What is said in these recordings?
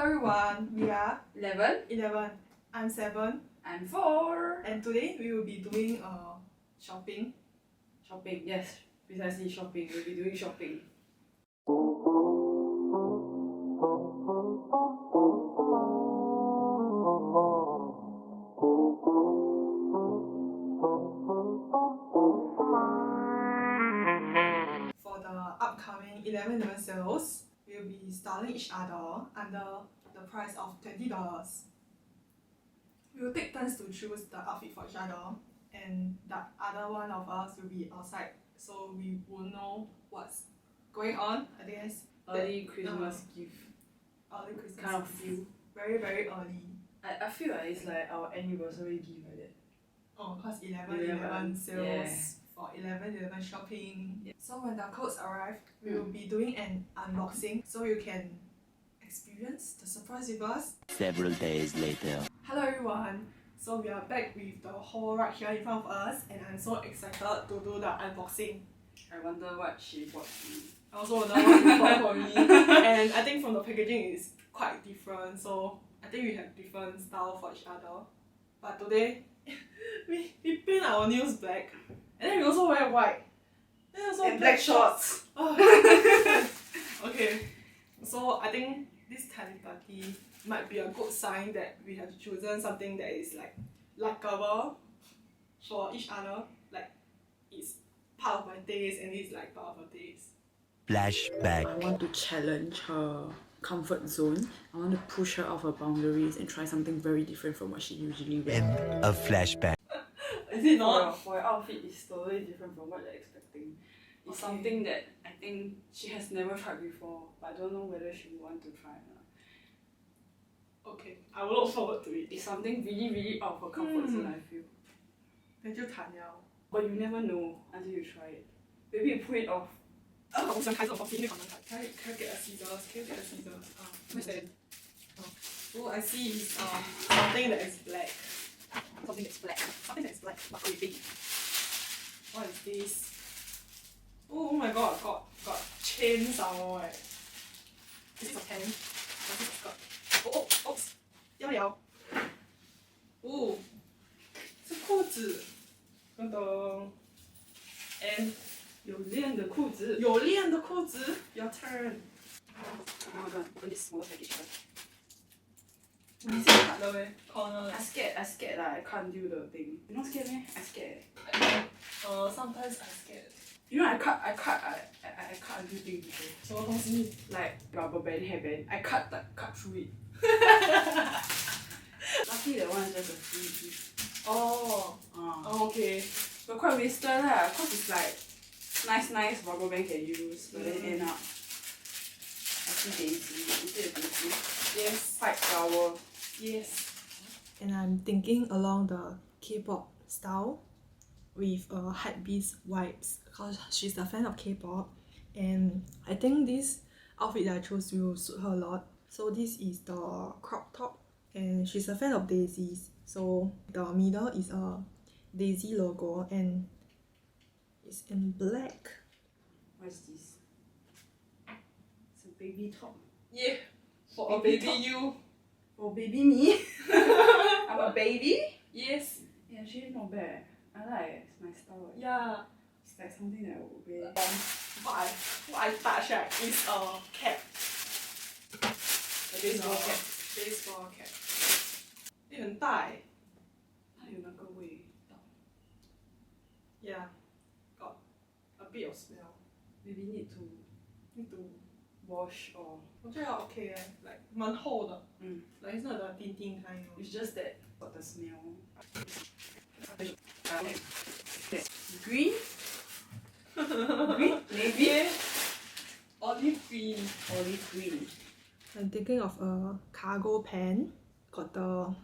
everyone, we are 11. I'm 7, I'm 4. and today we will be doing shopping. Shopping, yes, precisely shopping. We'll be doing shopping. For the upcoming 11/11 sales, we'll be styling each other under the price of $20. We will take turns to choose the outfit for each other, and the other one of us will be outside, so we will know what's going on. I guess Early Christmas gift. early Christmas Kind of feel. very early. I feel like it's like our anniversary gift like that. Oh, cause 11/11 sales. Yeah. For 11/11 shopping. Yeah. So when the clothes arrive, we will be doing an unboxing so you can experience the surprise with us. Several days later. Hello everyone! So we are back with the haul right here in front of us, and I'm so excited to do the unboxing. I wonder what she bought for me. I also wonder what you bought for me, and I think from the packaging is quite different, so I think we have different style for each other. But today, we paint our nails black, and then we also wear white. Then also And black shorts. Oh. Okay, so I think this tiny party might be a good sign that we have chosen something that is like likable for each other. Like it's part of my taste and it's like part of her taste. Flashback. I want to challenge her comfort zone. I want to push her off her boundaries and try something very different from what she usually wears. End of flashback. Is it not? For your outfit is totally different from what you're expecting. It's something that I think she has never tried before, but I don't know whether she will want to try or not. Okay, I will look forward to it. It's something really out of her comfort zone, I feel. 那就谈了。 But you never know until you try it. Maybe you put it off. 我不想开这种东西，因为好难开。Can I get a scissors? Can you get a scissors? Where's that? Oh, I see. It's something that is black. Something that's black. Something that's black. What could it be? What is this? Oh my god, got chain some more. Is this a pen? Or is this a skirt? Oh, oops. 摇摇。哦，是裤子。噔噔。And 有链的裤子。有链的裤子。Your turn. I'm gonna open this smaller package first. 你是卡的咩 ？Corner. I scared like I can't do the thing. You not scared meh? I scared. Sometimes I scared. You know I cut until things before. 什么东西？ Like rubber band, hairband. I cut through it. Luckily that one is just a free gift. Oh. Okay. But quite wasted lah, cause it's like nice rubber band can use, but then end up I see daisy. Is it a daisy? Yes. White flower. Yes. And I'm thinking along the K-pop style with hypebeast vibes because she's a fan of K-pop, and I think this outfit that I chose will suit her a lot. So this is the crop top, and she's a fan of daisies. So the middle is a daisy logo and it's in black. What is this? It's a baby top. Yeah, for a Baby baby top. you. Oh, baby me. I'm a baby. Yes. Yeah, actually not bad. I like it. It's my style. Yeah. It's like something that I would wear. What I touch right is a cap. A baseball cap. Baseball cap. 很大欸。它有那个味道。 Yeah. Got a bit of smell. Maybe need to wash or. 我觉得 OK 欸 like 蛮厚的。Mm. Like it's not the thin kind. You know. It's just that got the smell. Green? Green? Navy? Yeah. Olive green. Olive green. I'm thinking of a cargo pant. Got the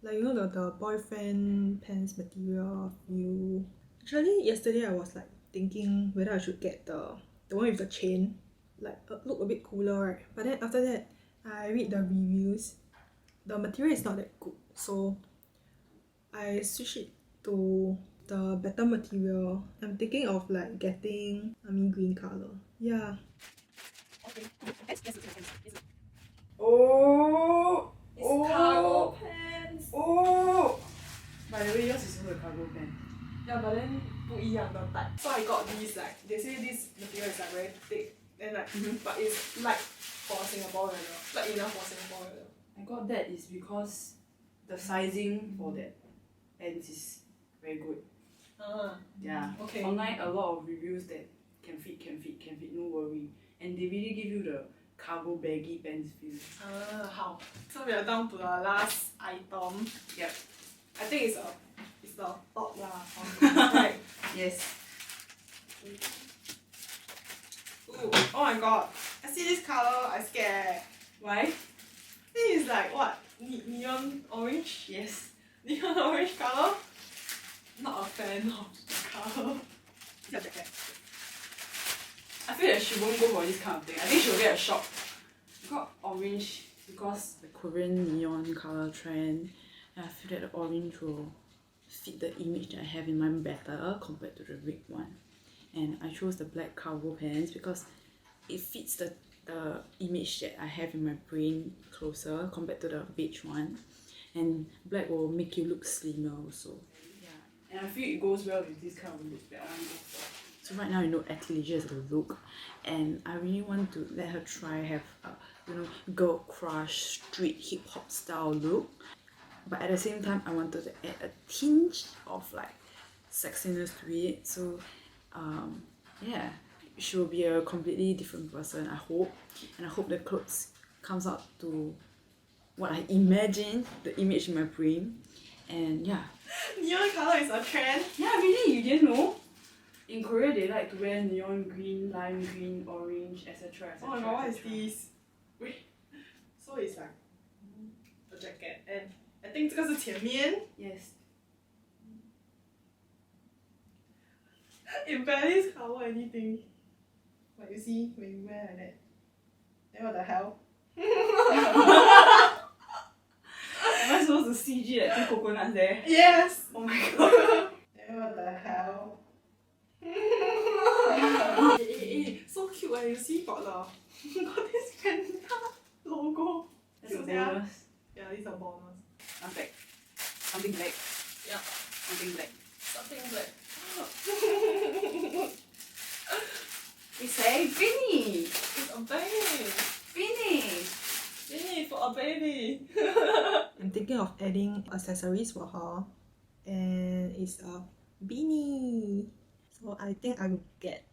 like you know the boyfriend pants material feel. Actually yesterday I was like thinking whether I should get the one with the chain. Like look a bit cooler, right? But then after that I read the reviews. The material is not that good, so I switched it to the better material. I'm thinking of like getting green color. Yeah. Okay. Oh, then 不一样的 type. So I got these like they say this material is like very thick, then like but it's light for Singapore weather, light enough for Singapore weather. I got that is because the sizing for that pants is very good. Yeah. Okay. Online a lot of reviews that can fit, no worry. And they really give you the cargo baggy pants feel. How? So we are down to the last item. Yep. I think it's the top lah. Right. Yes. Ooh, oh my god. I see this colour, I scared. Why? This is like what? Neon orange? Yes. Neon orange colour? Not a fan of the colour. It's a jacket. I feel that she won't go for this kind of thing. I think she'll get a shock. I got orange because the Korean neon color trend. And I feel that the orange will fit the image that I have in mind better compared to the red one. And I chose the black cargo pants because it fits the image that I have in my brain closer compared to the beige one. And black will make you look slimmer also. Yeah. And I feel it goes well with this kind of look that I want to go for. So right now, you know, athleisure is a look, and I really want to let her try have a, girl crush street hip hop style look. But at the same time, I wanted to add a tinge of like sexiness to it. So, yeah, she will be a completely different person, I hope. And I hope the clothes comes out to what I imagine, the image in my brain. And yeah. Neon colour is a trend? Yeah, really? You didn't know? In Korea, they like to wear neon green, lime green, orange, etc. Oh my god, what is this? Wait, so it's like a jacket, and I think 这个是前面 Yes. It barely cover anything. Like you see, when you wear like that. Then what the hell? Am I supposed to CG like two coconuts there? Yes! Oh my god. Then what the hell? So cute you see got this panda logo. That's a Cute sia. bonus. Yeah, these are bonus. What's that? Something black. Yeah. Something black. Something black. It's saying finish! It's a baby. Finish! Finish for a baby. I'm thinking of adding accessories for her, and it's a beanie. So I think I will get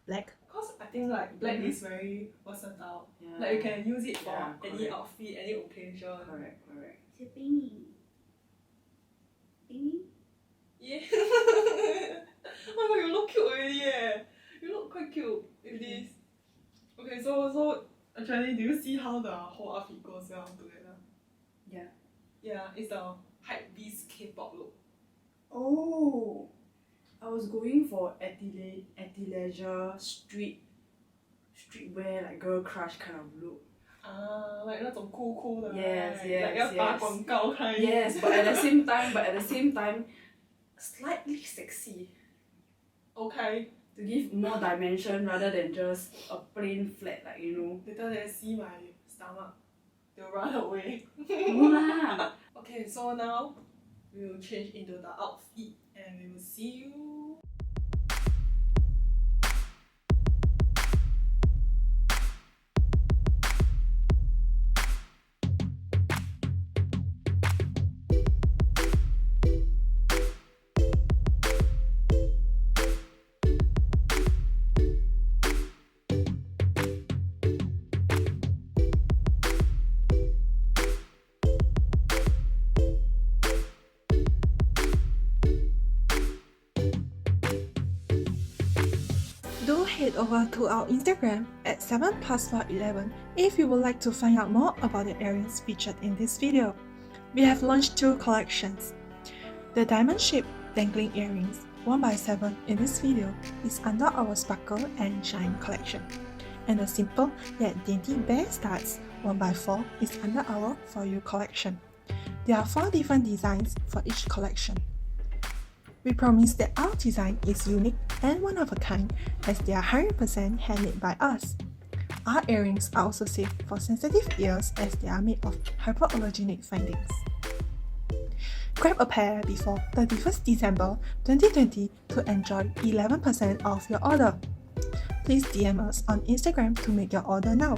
black. Cause I think like black is very versatile. Yeah. Like you can use it for any correct. outfit, any occasion. Correct. It's a beanie. Beanie? Yeah. Oh my god, you look cute already eh. You look quite cute with this. Okay, so actually, do you see how the whole outfit goes well together? Yeah. Yeah, it's the hype beast K-pop look. Oh! I was going for athleisure streetwear like girl crush kind of look. Like 那种酷的 Yes, right? yes, Like 要打广告 kind. Yes, but at the same time, slightly sexy. Okay. To give more dimension rather than just a plain flat, like, you know. Later they see my stomach, they'll run away. No lah. Okay, so now we will change into the outfit and we will see you. Do head over to our Instagram at 7+411 if you would like to find out more about the earrings featured in this video. We have launched 2 collections. The diamond-shaped dangling earrings 1x7 in this video is under our Sparkle and Shine collection. And the simple yet dainty bear studs 1x4 is under our For You collection. There are 4 different designs for each collection. We promise that our design is unique and one of a kind as they are 100% handmade by us. Our earrings are also safe for sensitive ears as they are made of hypoallergenic findings. Grab a pair before 31st December 2020 to enjoy 11% off your order. Please DM us on Instagram to make your order now.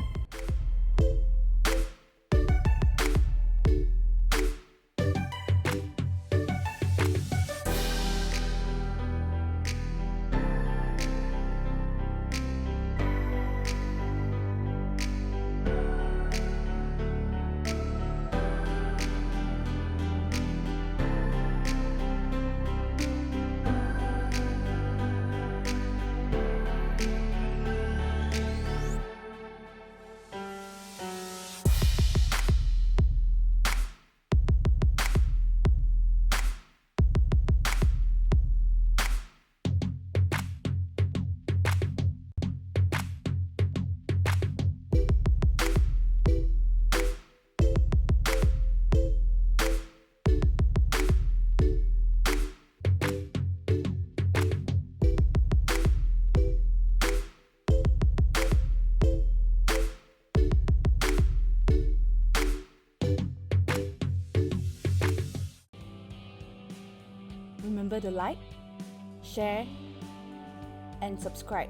Remember to like, share, and subscribe,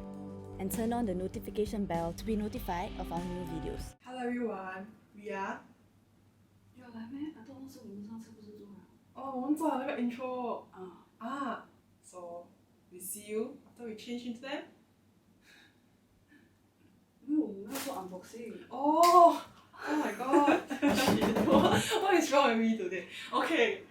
and turn on the notification bell to be notified of our new videos. Hello everyone, we are 要来咩？啊，都是我们上次不是做了？我们做了那个 intro 啊， so we see you after we change into them. 因为我们要做 unboxing。 Oh my god! What is wrong with me today? Okay.